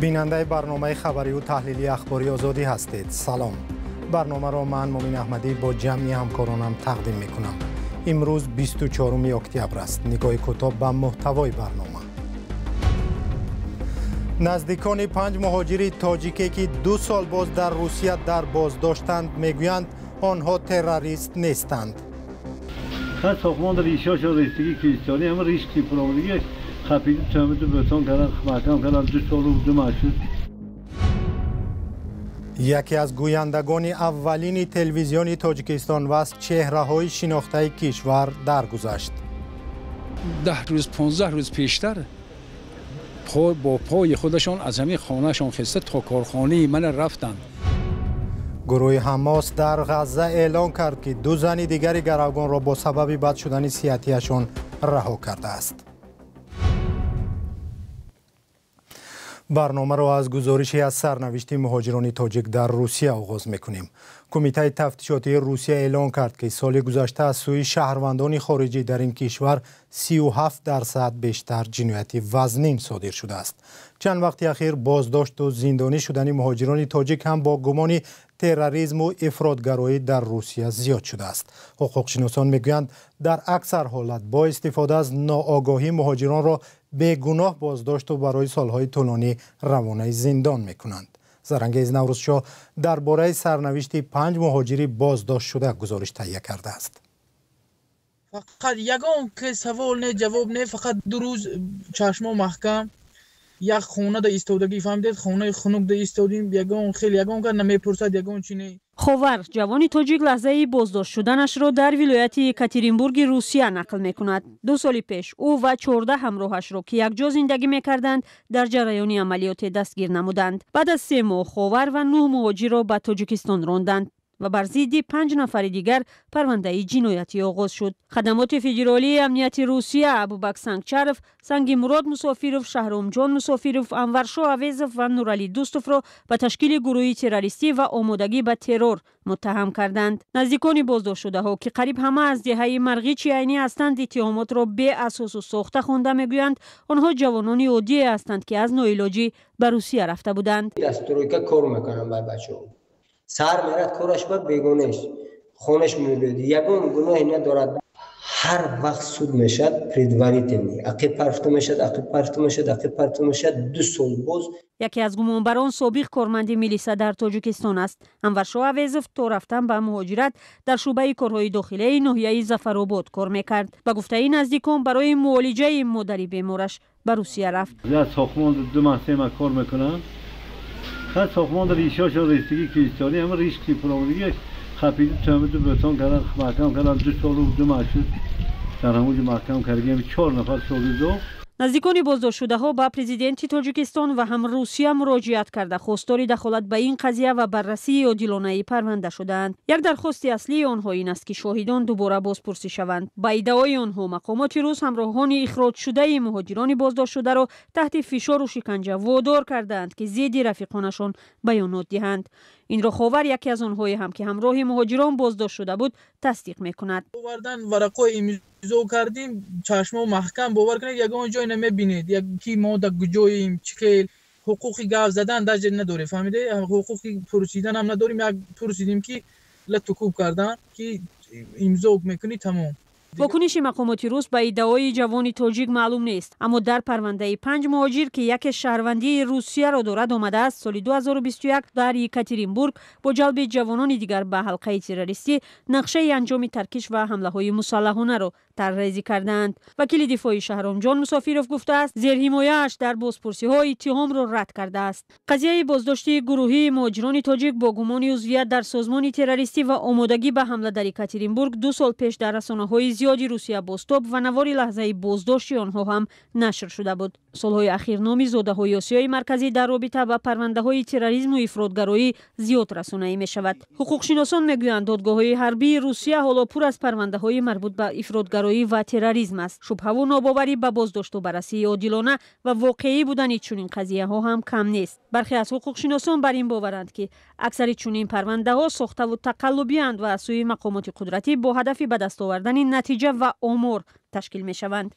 بیننده برنامه خبری و تحلیلی اخباری آزادی هستید. سلام. برنامه را من مومن احمدی با جمعی همکارانم تقدیم میکنم. امروز 24 اکتبر است. نگاه کوتاه به محتوای برنامه. نزدیکان 5 مهاجر تاجیکی که 2 سال باز در روسیه در بازداشتند میگویند آنها تروریست نیستند. ساختمان ریشاش و رسیدگی کریستیانی همه ریشکی پرامونیگه خپیدی تهمت بهتان کردن محکم کردن 2 سال و 2 مشهور. یکی از گویندگان اولین تلویزیون تاجیکستان وست چهره‌های شناخته کشور درگذشت. 10 روز 15 روز پیشتر با پای خودشان از همین خانهشان خسته تا کارخانه من رفتند. گروه حماس در غزه اعلام کرد که 2 زن دیگر گروگان را با سبب بد شدن صحتیشان رها کرده است. برنامه را از گزارشی از سرنوشت مهاجران تاجیک در روسیه آغاز میکنیم. کمیته تفتیشاتی روسیه اعلام کرد که سال گذشته از سوی شهروندان خارجی در این کشور 37% بیشتر جنایت وزنین صادر شده است. چند وقت اخیر بازداشت و زندانی شدن مهاجران تاجیک هم با گمان تروریسم و افراطگرایی در روسیه زیاد شده است. حقوقشناسان میگویند در اکثر حالت با استفاده از ناآگاهی مهاجران را بیگناه بازداشت و برای سالهای طولانی روانه زندان میکنند. زرنگیز نوروزشاه درباره سرنوشت 5 مهاجری بازداشت شده گزارش تهیه کرده است. فقط یگان که سوال نه جواب نه، فقط 2 روز چشم محکم یک خونه دا ایستادگی فهمیدید، خونه خنک دا ایستادیم، یگان که نمیپرسد یگان چی نه. خاور جوانی تاجیک لحظه بازداشت شدنش را در ولایت یکاترینبورگ روسیه نقل میکند. 2 سال پیش او و 14 همراهش را که یکجا زندگی میکردند در جریان عملیات دستگیر نمودند. بعد از 3 ماه خاور و 9 مهاجر را به تاجیکستان راندند و بر ضد 5 نفر دیگر پرونده جنایتی آغاز شد. خدمات فدرالی امنیت روسیه ابوبکر سنگچرف، سنگ مراد مسافیروف، شهرام جان مسافیروف، انورشاه اویزوف و نورالی دوستوف را به تشکیل گروهی تروریستی و آمادگی به ترور متهم کردند. نزدیکان بازداشت شده ها که قریب همه از دهه مرغیچ عینی هستند اتهامات را بی اساس و ساخته خوانده میگویند آنها جوانان عادی هستند که از ناعلاجی به روسیه رفته بودند. دستوریکا کار میکنن با بچه‌ها. سر میرد کارش با بیگونش خونش میلود یگان گناهی ندارد. هر وقت سود میشد پریدواریتنی عقب پرتو میشد 2 سال باز. یکی از گمانبران سابق کارمند میلیسا در تاجیکستان است. انورشاه اویزوف تا رفتن به مهاجرت در شعبه کارهای داخلی ناحیه ظفرآباد کار میکرد. به گفته نزدیکان برای معالجه مادری بیمارش به روسیه رفت. از ساختمان 2 ماه کار میکنم. ساختمان ریشاش و رسیدگی کریستیانی همه ریشکی پرامونیگه خپیدی تهمت بهتان کردن محکم کردن 2 سال و 2 مشهور. در همونجا محکم کردیم 4 نفر سابق. نزدیکان بازداشت شده ها به پرزیدنت تاجیکستان و هم روسیه مراجعت کرده خواستار دخالت به این قضیه و بررسی عادلانه پرونده شدند. یک درخواست اصلی آنها این است که شاهدان دوباره بازپرسی شوند. با ادعای آنها مقامات روس همراهان اخراج شده مهاجران بازداشت شده را تحت فشار و شکنجه وادار کردند که ضد رفیقانشان بیانات دهند. این را خاور یکی از آنهایی هم که همراه مهاجران بازداشت شده بود تصدیق میکند. آوردن ورقای امضا کردیم چشم محکم باور کنید یگان جای نمیبینید یکی ما در کجاییم چیکل حقوقی گاو زدن در جد نداره فهمیده حقوقی پرسیدن هم نداریم. یک پرسیدیم که لطفاً کردن که امضا میکنی تمام. واکنش مقامات روس به ادعای جوان تاجیک معلوم نیست، اما در پرونده 5 مهاجر که یک شهروندی روسیه را دارد آمده است سال 2021 در یکاترینبورگ با جلب جوانان دیگر به حلقه تروریستی نقشه انجام ترکش و حمله های مسلحانه را طرحریزی کردند. وکیل دفاع شهرام جان مسافیروف گفته است زیر حمایه‌اش در بازپرسی ها اتهام را رد کرده است. قضیه بازداشت گروهی مهاجران تاجیک با گمان عضویت در سازمان تروریستی و آمادگی به حمله در یکاترینبورگ 2 سال پیش در رسانه‌های زیادی روسیه بازتاب و نوار لحظه بازداشت آنها هم نشر شده بود. سالهای اخیر نام زاده‌های آسیای مرکزی در رابطه با پرونده‌های تروریسم و افراطگرایی زیاد رسانه‌ای می‌شود. حقوقشناسان می‌گویند دادگاه‌های حربی روسیه حالا پر از پرونده‌های مربوط به افراطگرایی و تروریسم است. شبهه و ناباوری به بازداشت و بررسی عادلانه و واقعی بودن چنین قضیه‌ها هم کم نیست. برخی از حقوقشناسان بر این باورند که اکثر چنین پرونده‌ها ساخته و تقلبی‌اند و از سوی مقامات قدرتی با هدف به دست آوردن نتیجه و آمار تشکیل می‌شوند.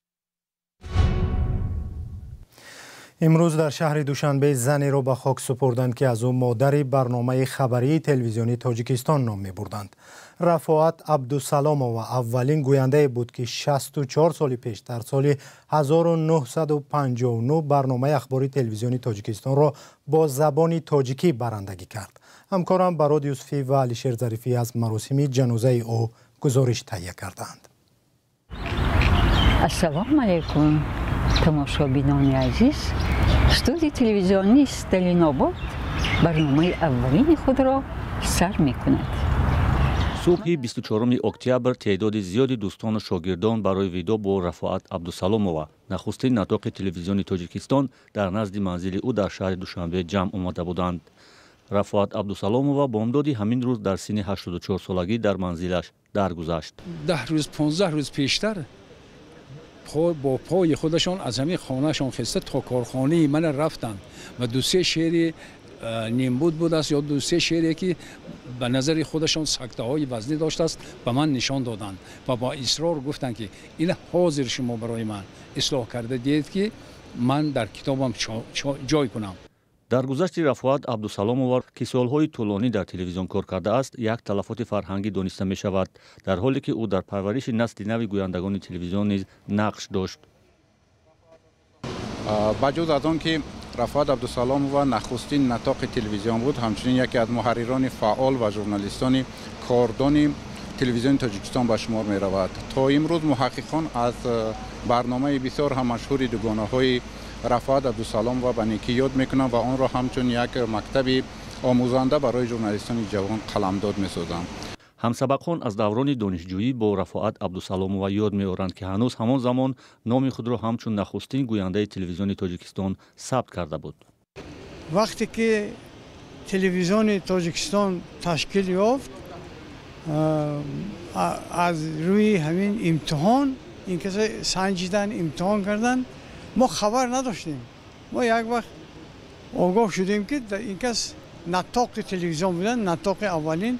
امروز در شهر دوشنبه زنی را به خاک سپردند که از او مادر برنامه خبری تلویزیونی تاجیکستان نام می‌بردند. رفاعت عبدالسلامова اولین گوینده بود که 64 سال پیش در سال 1959 برنامه اخباری تلویزیونی تاجیکستان را با زبان تاجیکی برندگی کرد. همکارم براد یوسفی و علیشیر ظریفی از مراسم جنازه او گزارش تهیه کردند. السلام علیکم تماشابینان عزیز. استودیو تلویزیونی استالین آباد برنامه اولین خود را سر می‌کند. صبح 24 اکتبر تعداد زیادی دوستان و شاگردان برای ویدیو با رفاعت عبدالسلامова نخستین نطاق تلویزیونی تاجیکستان در نزد منزل او در شهر دوشنبه جمع آمده بودند. رفاعت عبدالسلامова بامدادی همین روز در سن 84 سالگی در منزلش درگذشت. 10 روز 15 روز پیشتر با پای خودشان از همین خانهشان خسته تا کارخانه من رفتند و دو سه شعر نیمبود بود است یا دو سه شعری که به نظر خودشان سکته های وزنی داشته است به من نشان دادند و با اصرار گفتند که این حاضر شما برای من اصلاح کرده دید که من در کتابم جای کنم. در گذشت رفاعت عبدالسلامова که سالهای طولانی در تلویزیون کار کرده است یک تلفات فرهنگی دانسته می شود، در حالی که او در پرورش نسل نو گویندگان تلویزیون نیز نقش داشت. بجز از آن که رفاعت عبدالسلامova نخستین نطاق تلویزیون بود، همچنین یکی از محرران فعال و ژورنالیستان کاردان تلویزیون تاجیکستان به شمار می رود. تا امروز محققان از برنامه بسیار هم مشهور دوگانه‌های رفاعت عبدالسلامova به نیکی یاد میکنند و آن را همچون یک مکتب آموزنده برای ژورنالیستان جوان قلمداد میسازند. همسبقان از دوران دانشجویی با رفاعت عبدالسلامova یاد می‌آورند که هنوز همان زمان نام خود را همچون نخستین گوینده تلویزیون تاجیکستان ثبت کرده بود. وقتی که تلویزیون تاجیکستان تشکیل یافت، از روی همین امتحان این کسا سنجیدن امتحان کردن ما خبر نداشتیم. ما یک وقت آگاه شدیم که این کس نطاق تلویزیون بودن، نطاق اولین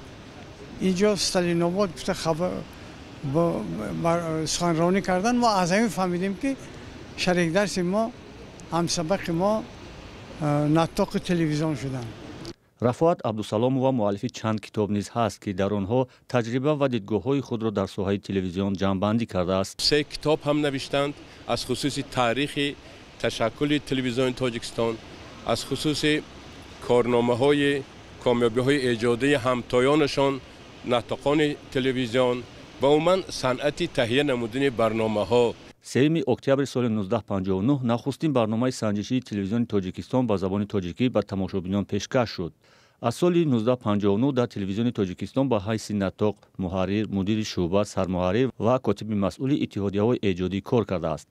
اینجا استالین آباد خبر سخنرانی کردن. ما از همین فهمیدیم که شریک درس ما همسبق ما نطاق تلویزیون شدن. رفاعت عبدالسلامova مؤلف چند کتاب نیز هست که در آنها تجربه و دیدگاه‌های خود را در ساحه تلویزیون جمع‌بندی کرده است. 3 کتاب هم نوشتند از خصوص تاریخ تشکل تلویزیون تاجیکستان، از خصوص کارنامه‌های کامیابی‌های ایجادی همتایانشان نطاقان تلویزیون و عموما صنعت تهیه نمودن برنامه‌ها. 3 اکتبر سال 1959 نخستین برنامه سنجشی تلویزیون تاجیکستان با زبان تاجیکی به تماشابینان پیشکش شد. از سال 1959 در تلویزیون تاجیکستان با حیث نطاق، محرر، مدیر شعبه، سرمحرر و کاتب مسئول اتحادیه‌های ایجادی کار کرده است.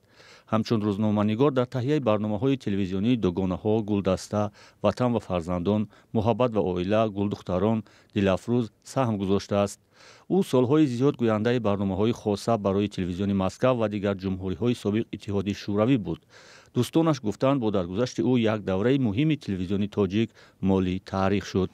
همچون روزنامه‌نگار در تهیه برنامه‌های تلویزیونی دوگانه‌ها، گلدسته، وطن و فرزندان، محبت و عائله، گلدختران، دلافروز سهم گذاشته است. او سالهای زیاد گوینده برنامه‌های خاصه برای تلویزیون مسکو و دیگر جمهوری‌های سابق اتحاد شوروی بود. دوستانش گفتند با درگذشت او یک دوره مهم تلویزیون تاجیک مالی تاریخ شد.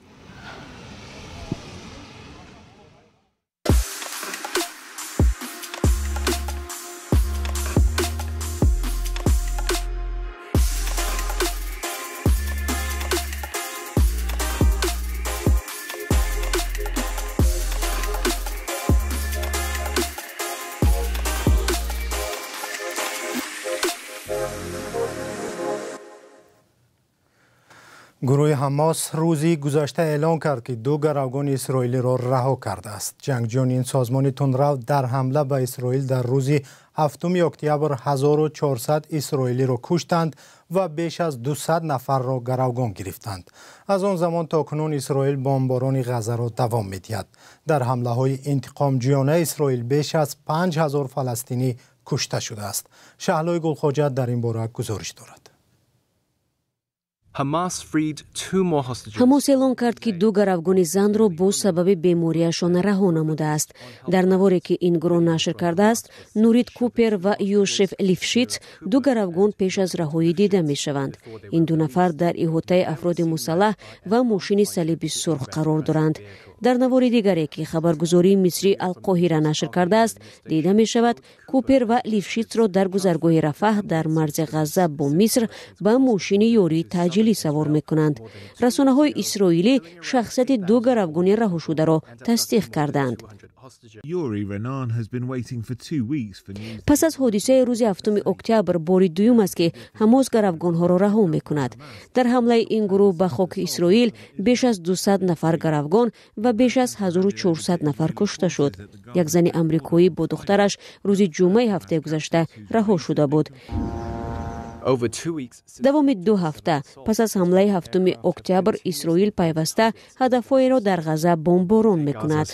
گروه حماس روزی گذشته اعلام کرد که 2 گروگان اسرائیلی را رها کرده است. جنگجویان این سازمان تندرو در حمله به اسرائیل در روز 7 اکتبر 1400 اسرائیلی را کشتند و بیش از 200 نفر را گروگان گرفتند. از آن زمان تا کنون اسرائیل بمباران غزه را دوام می‌دهد. در حمله‌های انتقامجویانه اسرائیل بیش از 5000 فلسطینی کشته شده است. شهلای گلخواجه در این باره گزارش دارد. ҳамос эълон кард ки ду гаравгони занро бо сабаби бемориашон раҳо намудааст. дар наворе ки ин гурӯҳ нашр кардааст, Нурит Купер ва Йошеф Лифшиц ду гаравгон пеш аз раҳоӣ дида мешаванд. ин ду нафар дар иҳотаи афроди мусаллаҳ ва мошини салиби сурх қарор доранд. дар навори дигаре ки хабаргузории мисри Алқоҳира нашр кардааст, дида мешавад Купер ва Лифшицро дар гузаргоҳи Рафаҳ дар марзи Ғазза бо Миср ба мошини ёрии таъҷилӣ савор мекунанд. расонаҳои исроилӣ шахсияти ду гаравгони раҳошударо тасдиқ карданд. пас аз ҳодисаи рӯзи 7 октябр бори дуюм аст ки ҳамос гаравгонҳоро раҳо мекунад. дар ҳамлаи ин гурӯҳ ба хоки Исроил беш аз 200 нафар гаравгон ва беш аз 1400 нафар кушта шуд. як зани амрикоӣ бо духтараш рӯзи ҷумъаи ҳафтаи гузашта раҳо шуда буд. давоми 2 ҳафта пас аз ҳамлаи 7 октябр Исроил пайваста ҳадафҳоеро дар Ғазза бомборон мекунад.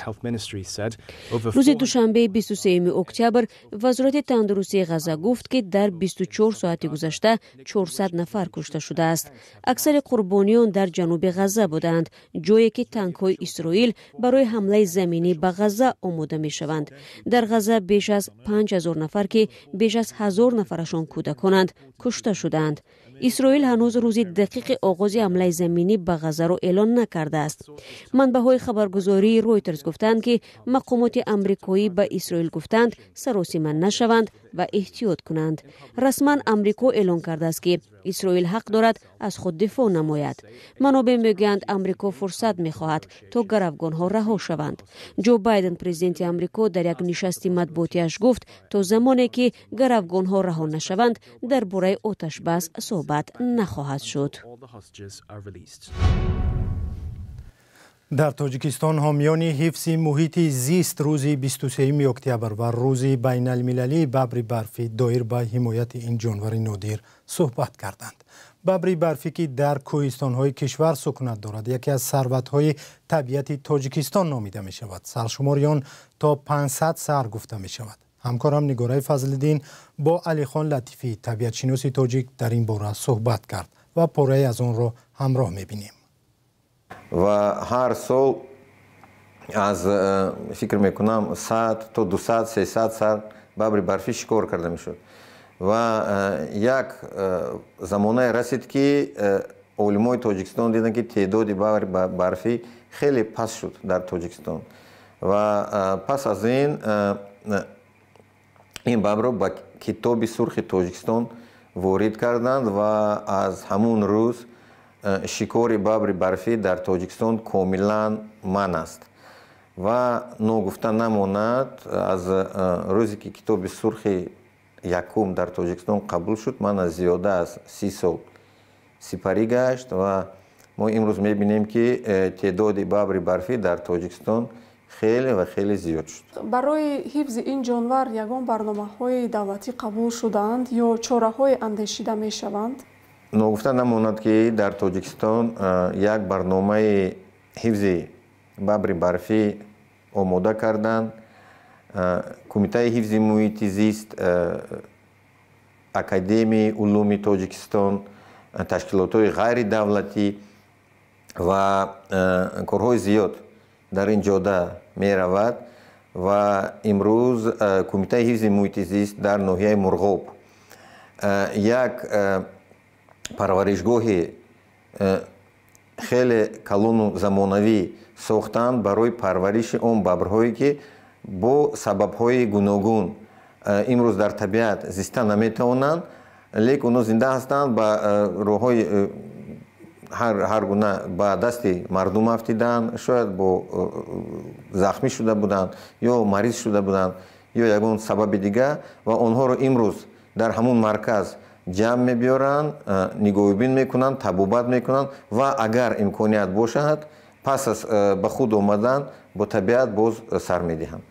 рӯзи душанбеи 23 октябр вазорати тандурустии Ғазза гуфт ки дар 24 соати гузашта 400 нафар кушта шудааст. аксари қурбониён дар ҷануби Ғазза буданд, ҷое ки танкҳои Исроил барои ҳамлаи заминӣ ба Ғазза омода мешаванд. дар Ғазза беш аз 5000 нафар ки беш аз 1000 нафарашон кӯдаконанд кушта шуданд. исроил ҳанӯз рӯзи дақиқи оғози ҳамлаи заминӣ ба Ғаззаро эълон накардааст. манбаъҳои хабаргузории Reuters гуфтанд ки мақомоти амрикоӣ ба Исроил гуфтанд саросима нашаванд ва эҳтиёт кунанд. расман Амрико эълон кардааст ки Исроил ҳақ дорад аз худ дифоъ намояд. манобеъ мегӯянд Амрико фурсат мехоҳад то гаравгонҳо раҳо шаванд. ҷо Байден президенти Амрико дар як нишасти матбуотиаш гуфт то замоне ки гаравгонҳо раҳо нашаванд дар бораи оташбас صحبت نخواهد شد. در تاجیکستان حامیان حفظ محیط زیست روز 23 اکتبر و روز بین المللی ببر برفی دایر به حمایت این جانور نادر صحبت کردند. ببر برفی که در کوهستان‌های کشور سکونت دارد یکی از ثروت‌های طبیعی تاجیکستان نامیده می‌شود. سرشماری آن تا 500 سر گفته می‌شود. همکارم نگارای فضل‌الدین با علی خان لطیفی طبیعت شناسی تاجیک در این باره صحبت کرد و پاره از آن را همراه می‌بینیم. و هر سال از فکر میکنم 100 تا 200 300 سر ببر برفی شکار کرده میشد و یک زمانه رسید که علمای تاجیکستان دیدن که تعداد ببر برفی خیلی پس شد در تاجیکستان و پس از این ببر رو با کتاب سرخ تاجیکستان وارد کردند و از همون روز شکار ببر برفی در تاجیکستان کاملا منع است و نگفته نماند از روزی که کتاب سرخ یکم در تاجیکستان قبول شد من از زیاده از 30 سال سپری گشت و ما امروز میبینیم که تعداد ببر برفی در تاجیکستان خیلی و خیلی زیاد شد. برای حفظ این جانور یگان برنامه‌های دولتی قبول شدند یا چاره‌های اندیشیده می‌شوند؟ نگفته نماند که در تاجیکستان یک برنامه حفظ ببر برفی آماده کردند. کمیته حفظ محیط زیست، اکادمی علوم تاجیکستان، تشکیلات‌های غیر دولتی و کارهای زیاد در این جاده می رود و امروز کمیته حفظ محیط زیست در ناحیه مرغاب یک پرورشگاه خیلی کلان و زمانوی ساختند برای پرورش اون ببرهایی که با سببهای گوناگون امروز در طبیعت زیستن نمیتوانند لیکن اونا زنده هستند با راههای هر گونه با دست مردم افتیدن، شاید با زخمی شده بودند یا مریض شده بودند یا یگان سبب دیگه و آنها رو امروز در همون مرکز جمع می‌بیارند، نگاهبین میکنند، طبابت میکنند و اگر امکانیت باشد پس از به خود آمدن با طبیعت باز سر میدهند.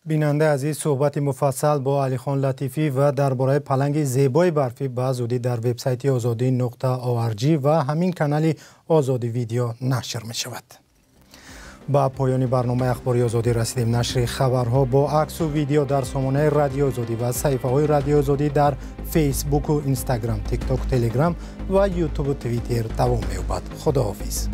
بیننده عزیز صحبت مفصل با علی خان لطیفی و درباره پلنگ زیبای برفی به زودی در وبسایت azadi.org و همین کانال آزادی ویدیو نشر می شود. با پایان برنامه اخباری آزادی رسیدیم. نشر خبرها با عکس و ویدیو در سامانه رادیو آزادی و صفحه‌های رادیو آزادی در فیسبوک و اینستاگرام، تیک تاک، تلگرام و یوتیوب و توییتر دوام می‌یابد. خداحافظ.